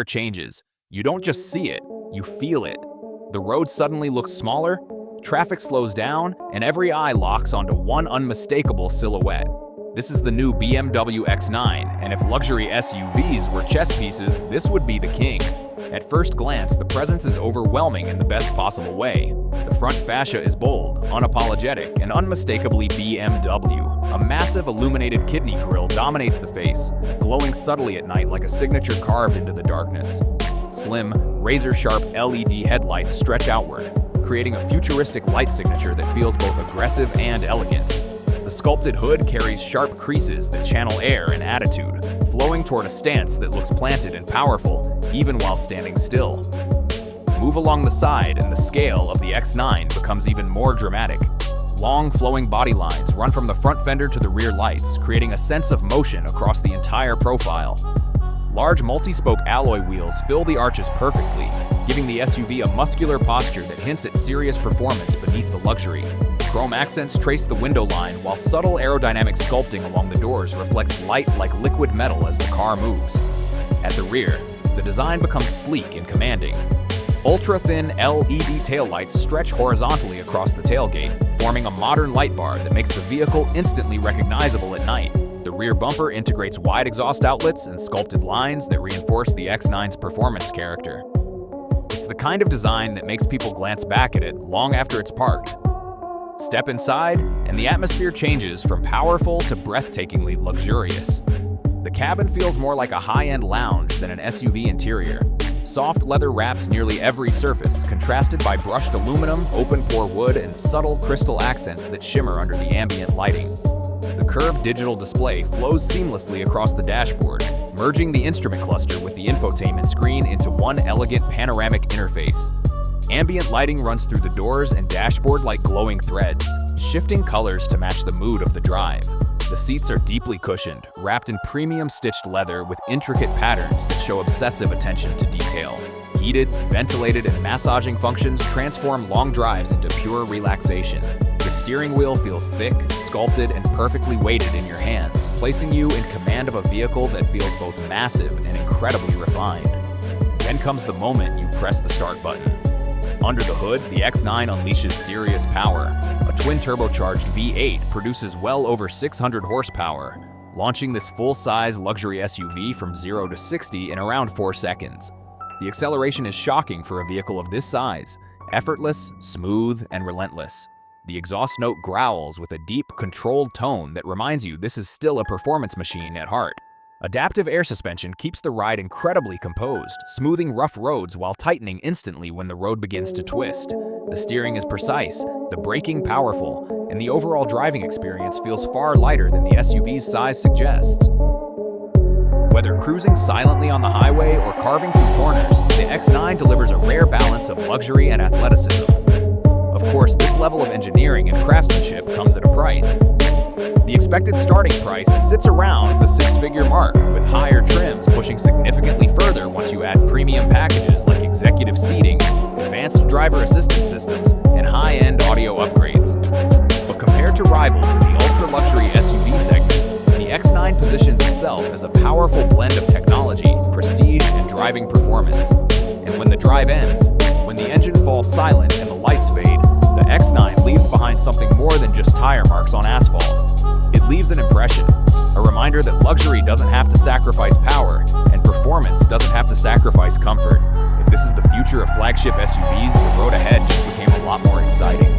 Changes. You don't just see it, you feel it. The road suddenly looks smaller, traffic slows down, and every eye locks onto one unmistakable silhouette. This is the new BMW X9, and if luxury SUVs were chess pieces, this would be the king. At first glance, the presence is overwhelming in the best possible way. The front fascia is bold, unapologetic, and unmistakably BMW. A massive illuminated kidney grille dominates the face, glowing subtly at night like a signature carved into the darkness. Slim, razor-sharp LED headlights stretch outward, creating a futuristic light signature that feels both aggressive and elegant. The sculpted hood carries sharp creases that channel air and attitude, flowing toward a stance that looks planted and powerful, even while standing still. Move along the side and the scale of the X9 becomes even more dramatic. Long, flowing body lines run from the front fender to the rear lights, creating a sense of motion across the entire profile. Large multi-spoke alloy wheels fill the arches perfectly, giving the SUV a muscular posture that hints at serious performance beneath the luxury. Chrome accents trace the window line, while subtle aerodynamic sculpting along the doors reflects light like liquid metal as the car moves. At the rear, the design becomes sleek and commanding. Ultra-thin LED taillights stretch horizontally across the tailgate, forming a modern light bar that makes the vehicle instantly recognizable at night. The rear bumper integrates wide exhaust outlets and sculpted lines that reinforce the X9's performance character. It's the kind of design that makes people glance back at it long after it's parked. Step inside, and the atmosphere changes from powerful to breathtakingly luxurious. The cabin feels more like a high-end lounge than an SUV interior. Soft leather wraps nearly every surface, contrasted by brushed aluminum, open-pore wood, and subtle crystal accents that shimmer under the ambient lighting. The curved digital display flows seamlessly across the dashboard, merging the instrument cluster with the infotainment screen into one elegant panoramic interface. Ambient lighting runs through the doors and dashboard like glowing threads, shifting colors to match the mood of the drive. The seats are deeply cushioned, wrapped in premium stitched leather with intricate patterns that show obsessive attention to detail. Heated, ventilated, and massaging functions transform long drives into pure relaxation. The steering wheel feels thick, sculpted, and perfectly weighted in your hands, placing you in command of a vehicle that feels both massive and incredibly refined. Then comes the moment you press the start button. Under the hood, the X9 unleashes serious power. A twin-turbocharged V8 produces well over 600 horsepower, launching this full-size luxury SUV from 0 to 60 in around 4 seconds. The acceleration is shocking for a vehicle of this size, effortless, smooth, and relentless. The exhaust note growls with a deep, controlled tone that reminds you this is still a performance machine at heart. Adaptive air suspension keeps the ride incredibly composed, smoothing rough roads while tightening instantly when the road begins to twist. The steering is precise, the braking powerful, and the overall driving experience feels far lighter than the SUV's size suggests. Whether cruising silently on the highway or carving through corners, the X9 delivers a rare balance of luxury and athleticism. Of course, this level of engineering and craftsmanship comes at a price. The expected starting price sits around the six-figure mark, with higher trims pushing significantly further once you add premium packages like executive seating, advanced driver assistance systems, and high-end audio upgrades. But compared to rivals in the ultra-luxury SUV segment, the X9 positions itself as a powerful blend of technology, prestige, and driving performance. And when the drive ends, when the engine falls silent and the lights fade, the X9 leaves behind something more than just tire marks on asphalt. It leaves an impression, a reminder that luxury doesn't have to sacrifice power, and performance doesn't have to sacrifice comfort. If this is the future of flagship SUVs, the road ahead just became a lot more exciting.